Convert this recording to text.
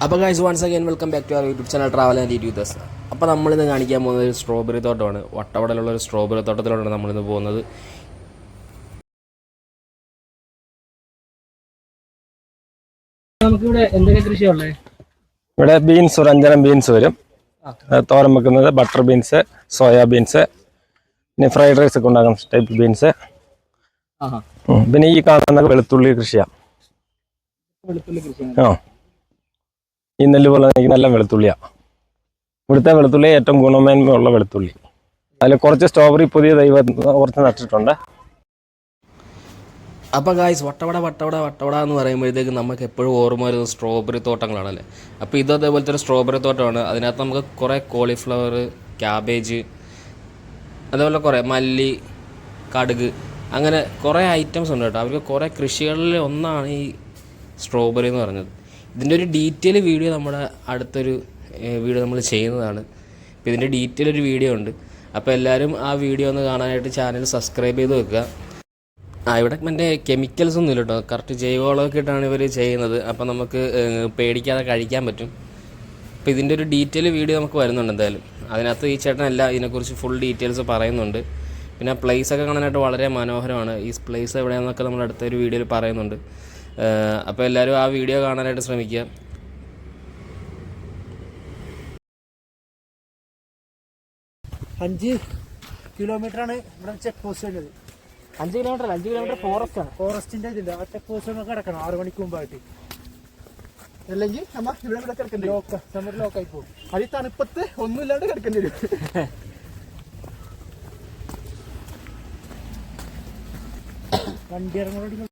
അപ്പോൾ guys once again welcome back to our YouTube channel travel and YouTubers. അപ്പോൾ നമ്മളിന്ന് കാണിക്കാൻ പോകുന്നത് ഒരു സ്ട്രോബെറി തോട്ടമാണ്. വട്ടവടലുള്ള ഒരു സ്ട്രോബെറി തോട്ടത്തിലോട്ടാണ് നമ്മളിന്ന് പോകുന്നത്. നമുക്കിവിടെ എന്തൊക്കെ കൃഷിയുള്ളത്? ഇവിടെ ബീൻസ് ഒരു 5 ബീൻസ് വരും. തോരൻ വെക്കുന്നത് ബട്ടർ ബീൻസ്, സോയാ ബീൻസ്, പിന്നെ ഫ്രൈഡ് റൈസ് ഒക്കെ ഉണ്ടാക്കുന്ന ടൈപ്പ് ബീൻസ്. പിന്നെ ഈ കാണുന്ന വെളുത്തുള്ളി കൃഷിയാണ്. ഈ നെല്ല് പോലെ നല്ല വെളുത്തുള്ളിയാണ്. ഇവിടുത്തെ വെളുത്തുള്ളി ഏറ്റവും ഗുണമേന്മയുള്ള വെളുത്തുള്ളി. അതിൽ കുറച്ച് സ്ട്രോബെറി പുതിയ കുറച്ച് നട്ടിട്ടുണ്ട്. അപ്പോൾ ഗായ്സ് വട്ടവട എന്ന് പറയുമ്പോഴത്തേക്ക് നമുക്ക് എപ്പോഴും ഓർമ്മ വരുന്നത് സ്ട്രോബെറി തോട്ടങ്ങളാണല്ലേ. അപ്പോൾ ഇത് അതേപോലത്തെ ഒരു സ്ട്രോബെറി തോട്ടമാണ്. അതിനകത്ത് നമുക്ക് കുറേ കോളിഫ്ലവർ, ക്യാബേജ്, അതേപോലെ കുറേ മല്ലി, കടുക്, അങ്ങനെ കുറേ ഐറ്റംസ് ഉണ്ട് കേട്ടോ. അവർക്ക് കുറേ കൃഷികളിൽ ഒന്നാണ് ഈ സ്ട്രോബെറി എന്ന് പറഞ്ഞത്. ഇതിൻ്റെ ഒരു ഡീറ്റെയിൽ വീഡിയോ നമ്മുടെ അടുത്തൊരു വീഡിയോ നമ്മൾ ചെയ്യുന്നതാണ്. അപ്പോൾ ഇതിൻ്റെ ഡീറ്റെയിൽ ഒരു വീഡിയോ ഉണ്ട്. അപ്പോൾ എല്ലാവരും ആ വീഡിയോ ഒന്ന് കാണാനായിട്ട് ചാനൽ സബ്സ്ക്രൈബ് ചെയ്ത് വെക്കുക. ഇവിടെ മറ്റേ കെമിക്കൽസ് ഒന്നും ഇല്ല കേട്ടോ. കറക്റ്റ് ജൈവവളമൊക്കെ ഇട്ടാണ് ഇവർ ചെയ്യുന്നത്. അപ്പോൾ നമുക്ക് പേടിക്കാതെ കഴിക്കാൻ പറ്റും. അപ്പോൾ ഇതിൻ്റെ ഒരു ഡീറ്റെയിൽ വീഡിയോ നമുക്ക് വരുന്നുണ്ട് എന്തായാലും. അതിനകത്ത് ഈ ചേട്ടനല്ല ഇതിനെക്കുറിച്ച് ഫുൾ ഡീറ്റെയിൽസ് പറയുന്നുണ്ട്. പിന്നെ പ്ലേസൊക്കെ കാണാനായിട്ട് വളരെ മനോഹരമാണ്. ഈ പ്ലേസ് എവിടെയാണെന്നൊക്കെ നമ്മൾ അടുത്തൊരു വീഡിയോയിൽ പറയുന്നുണ്ട്. അപ്പോൾ എല്ലാവരും ആ വീഡിയോ കാണാനായിട്ട് ശ്രമിക്കുക. 5 കിലോമീറ്ററാണ് ഇവിടെ ചെക്ക് പോസ്റ്റ് ഉള്ളത്. 5 കിലോമീറ്റർ ഫോറസ്റ്റ് ആണ്. ഫോറസ്റ്റിന്റെ ഇതില്ല. ആ ചെക്ക് പോസ്റ്റ് നമുക്ക് കിടക്കണം 6 മണിക്ക് മുമ്പായിട്ട്. അല്ലെങ്കിൽ നമ്മ ഇവിടെ കിടക്കേണ്ടി വരും. സമ്മർ ലോക്കായി പോകും. അത് ഈ തണുപ്പത്ത് ഒന്നുമില്ലാണ്ട് കിടക്കേണ്ടി വരും. വണ്ടി ഇറങ്ങി